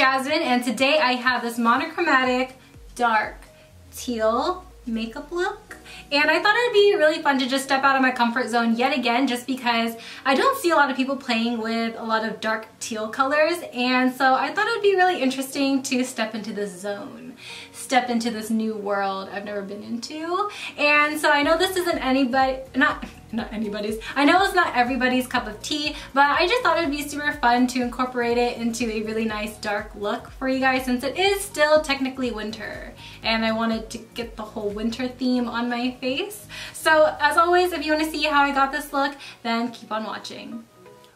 Jasmine, and today I have this monochromatic dark teal makeup look, and I thought it'd be really fun to just step out of my comfort zone yet again, just because I don't see a lot of people playing with a lot of dark teal colors, and so I thought it'd be really interesting to step into this zone, step into this new world I've never been into. And so I know this isn't not anybody's. I know it's not everybody's cup of tea, but I just thought it'd be super fun to incorporate it into a really nice dark look for you guys, since it is still technically winter and I wanted to get the whole winter theme on my face. So as always, if you want to see how I got this look, then keep on watching.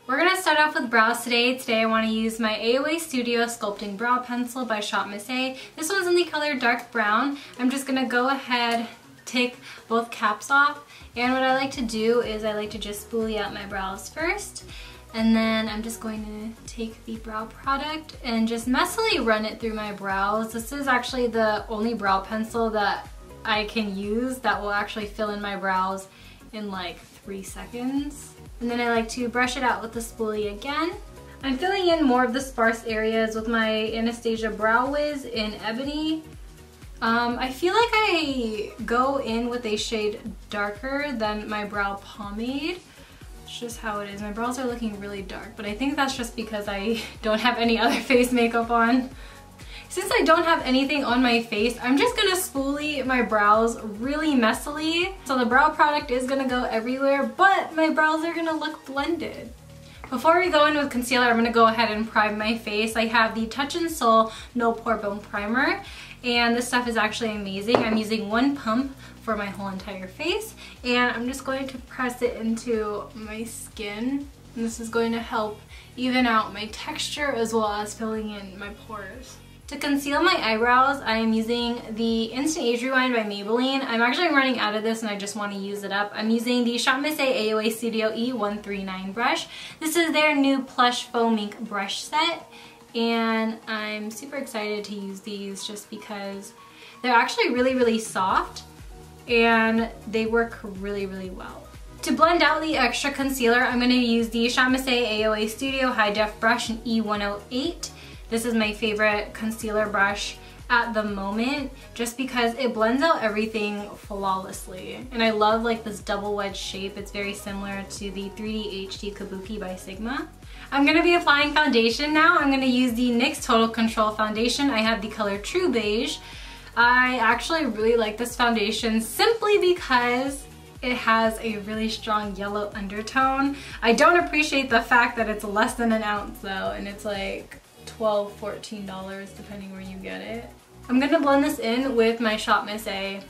We're going to start off with brows today. Today I want to use my AOA Studio Sculpting Brow Pencil by ShopMissA. This one's in the color dark brown. I'm just going to go ahead, take both caps off, and what I like to do is I like to just spoolie out my brows first, and then I'm just going to take the brow product and just messily run it through my brows. This is actually the only brow pencil that I can use that will actually fill in my brows in like 3 seconds. And then I like to brush it out with the spoolie again. I'm filling in more of the sparse areas with my Anastasia Brow Wiz in Ebony. I feel like I go in with a shade darker than my brow pomade. It's just how it is. My brows are looking really dark, but I think that's just because I don't have any other face makeup on. Since I don't have anything on my face, I'm just gonna spoolie my brows really messily. So the brow product is gonna go everywhere, but my brows are gonna look blended. Before we go in with concealer, I'm gonna go ahead and prime my face. I have the Touch in Sol No Poreblem Primer, and this stuff is actually amazing. I'm using 1 pump for my whole entire face, and I'm just going to press it into my skin. And this is going to help even out my texture as well as filling in my pores. To conceal my eyebrows, I am using the Instant Age Rewind by Maybelline. I'm actually running out of this and I just want to use it up. I'm using the ShopMissA AOA Studio E139 brush. This is their new plush faux mink brush set, and I'm super excited to use these just because they're actually really soft and they work really well. To blend out the extra concealer, I'm going to use the ShopMissA AOA Studio High Def brush in E108. This is my favorite concealer brush at the moment, just because it blends out everything flawlessly. And I love like this double wedge shape. It's very similar to the 3D HD Kabuki by Sigma. I'm going to be applying foundation now. I'm going to use the NYX Total Control foundation. I have the color True Beige. I actually really like this foundation simply because it has a really strong yellow undertone. I don't appreciate the fact that it's less than an ounce though, and it's like $12, $14 depending where you get it. I'm gonna blend this in with my ShopMissA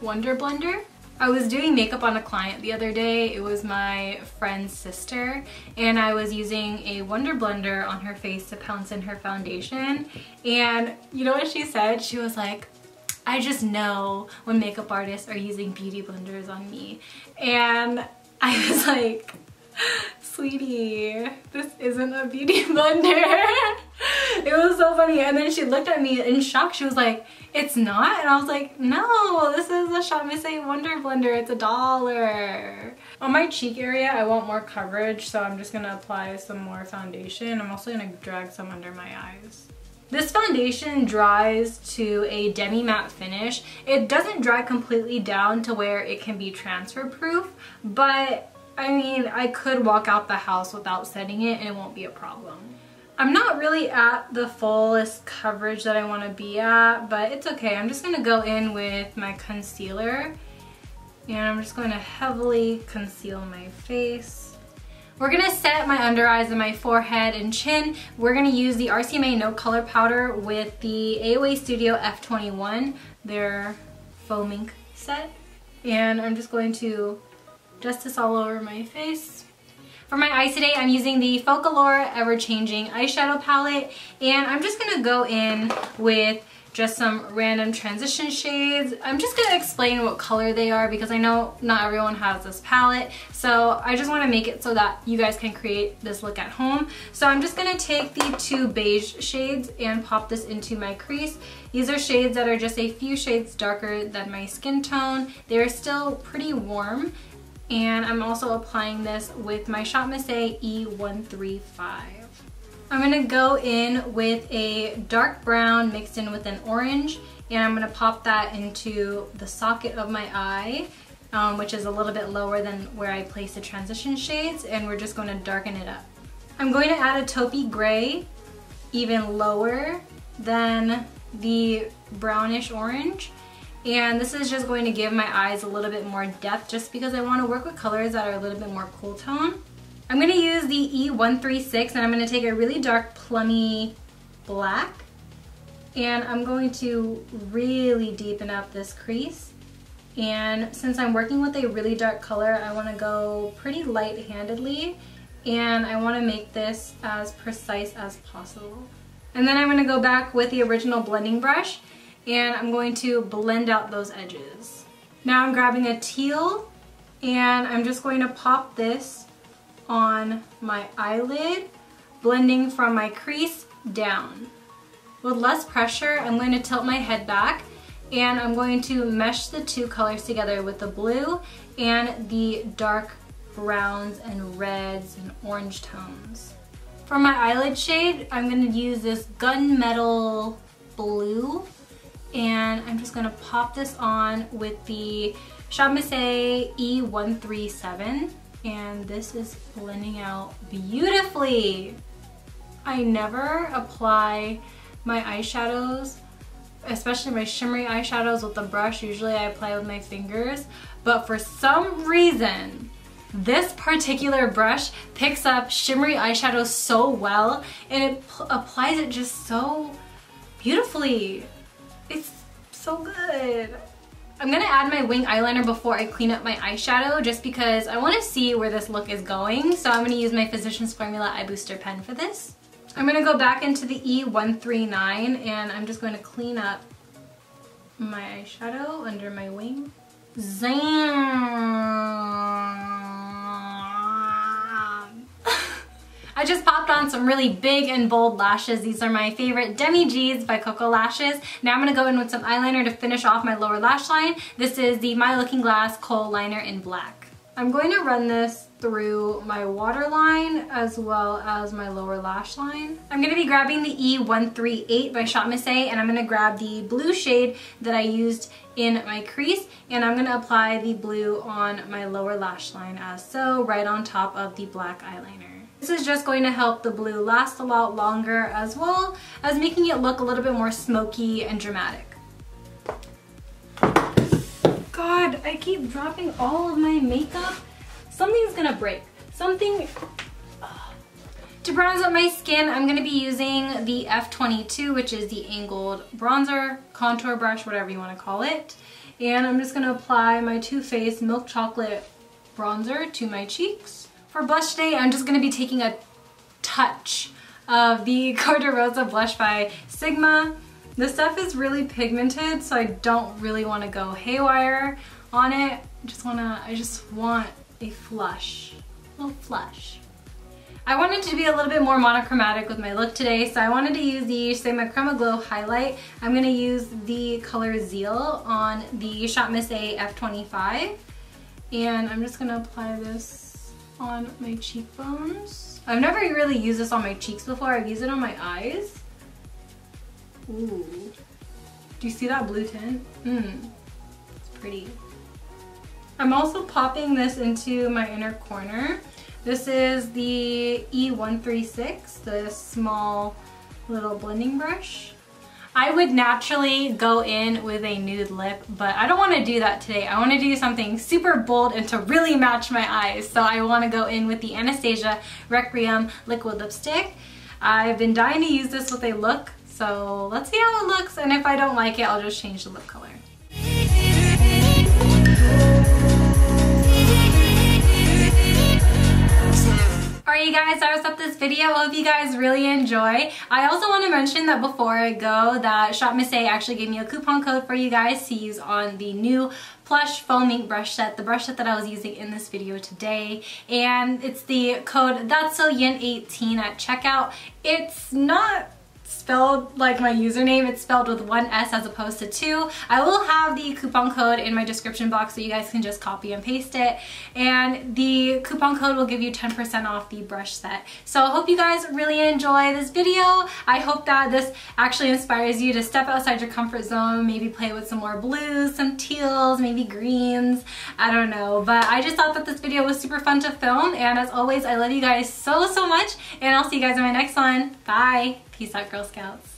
Wonder Blender. I was doing makeup on a client the other day. It was my friend's sister, and I was using a Wonder Blender on her face to pounce in her foundation. And you know what she said? She was like, I just know when makeup artists are using beauty blenders on me. And I was like, sweetie, this isn't a beauty blender. It was so funny. And then she looked at me in shock. She was like, it's not? And I was like, no, this is a ShopMissA Wonder Blender. It's $1. On my cheek area, I want more coverage, so I'm just gonna apply some more foundation. I'm also gonna drag some under my eyes. This foundation dries to a Demi matte finish. It doesn't dry completely down to where it can be transfer proof, but I mean, I could walk out the house without setting it and it won't be a problem. I'm not really at the fullest coverage that I want to be at, but it's okay. I'm just going to go in with my concealer, and I'm just going to heavily conceal my face. We're going to set my under eyes and my forehead and chin. We're going to use the RCMA No Color Powder with the AOA Studio F21, their faux mink set. And I'm just going to dust this all over my face. For my eyes today, I'm using the FOCALLURE EverChanging eyeshadow palette, and I'm just going to go in with just some random transition shades. I'm just going to explain what color they are because I know not everyone has this palette, so I just want to make it so that you guys can create this look at home. So I'm just going to take the 2 beige shades and pop this into my crease. These are shades that are just a few shades darker than my skin tone. They're still pretty warm, and I'm also applying this with my ShopMissA E135. I'm gonna go in with a dark brown mixed in with an orange, and I'm gonna pop that into the socket of my eye, which is a little bit lower than where I place the transition shades, and we're just gonna darken it up. I'm going to add a taupey gray, even lower than the brownish orange. And this is just going to give my eyes a little bit more depth just because I want to work with colors that are a little bit more cool tone. I'm going to use the E136 and I'm going to take a really dark plummy black. And I'm going to really deepen up this crease. And since I'm working with a really dark color, I want to go pretty light-handedly. And I want to make this as precise as possible. And then I'm going to go back with the original blending brush and I'm going to blend out those edges. Now I'm grabbing a teal and I'm just going to pop this on my eyelid, blending from my crease down. With less pressure, I'm going to tilt my head back and I'm going to mesh the two colors together with the blue and the dark browns and reds and orange tones. For my eyelid shade, I'm going to use this gunmetal blue. And I'm just gonna pop this on with the ShopMissA E137. And this is blending out beautifully. I never apply my eyeshadows, especially my shimmery eyeshadows with a brush. Usually I apply with my fingers. But for some reason, this particular brush picks up shimmery eyeshadows so well and it applies it just so beautifully. It's so good. I'm gonna add my wing eyeliner before I clean up my eyeshadow just because I wanna see where this look is going. So I'm gonna use my Physicians Formula Eye Booster pen for this. I'm gonna go back into the E139 and I'm just going to clean up my eyeshadow under my wing. Zam! I just popped on some really big and bold lashes. These are my favorite Demi G's by Koko lashes. Now I'm going to go in with some eyeliner to finish off my lower lash line. This is the MyLookingGlass Kohl liner in black. I'm going to run this through my waterline as well as my lower lash line. I'm going to be grabbing the E138 by ShopMissA and I'm going to grab the blue shade that I used in my crease and I'm going to apply the blue on my lower lash line as so, right on top of the black eyeliner. This is just going to help the blue last a lot longer as well as making it look a little bit more smoky and dramatic. God, I keep dropping all of my makeup. Something's gonna break. Something. To bronze up my skin, I'm gonna be using the F22, which is the angled bronzer, contour brush, whatever you wanna call it. And I'm just gonna apply my Too Faced Milk Chocolate bronzer to my cheeks. For blush today, I'm just gonna be taking a touch of the Corda Rosa blush by Sigma. This stuff is really pigmented, so I don't really want to go haywire on it. I just want a flush, a little flush. I wanted to be a little bit more monochromatic with my look today, so I wanted to use the Sigma Chroma Glow highlight. I'm going to use the color Zeal on the ShopMissA F25, and I'm just going to apply this on my cheekbones. I've never really used this on my cheeks before. I've used it on my eyes. Ooh. Do you see that blue tint? It's pretty. I'm also popping this into my inner corner. This is the E136, the small little blending brush. I would naturally go in with a nude lip, but I don't want to do that today. I want to do something super bold and to really match my eyes. So I want to go in with the Anastasia Requiem liquid lipstick. I've been dying to use this with a look, so let's see how it looks, and if I don't like it, I'll just change the lip color. Alright you guys, that wraps up this video. I hope you guys really enjoy. I also want to mention that before I go that ShopMissA actually gave me a coupon code for you guys to use on the new plush foam ink brush set, the brush set that I was using in this video today. And it's the code ThatsSoYin18 at checkout. It's not spelled like my username. It's spelled with one S as opposed to two. I will have the coupon code in my description box so you guys can just copy and paste it. And the coupon code will give you 10% off the brush set. So I hope you guys really enjoy this video. I hope that this actually inspires you to step outside your comfort zone, maybe play with some more blues, some teals, maybe greens. I don't know. But I just thought that this video was super fun to film. And as always, I love you guys so, so much. And I'll see you guys in my next one. Bye. Peace out, Girl Scouts.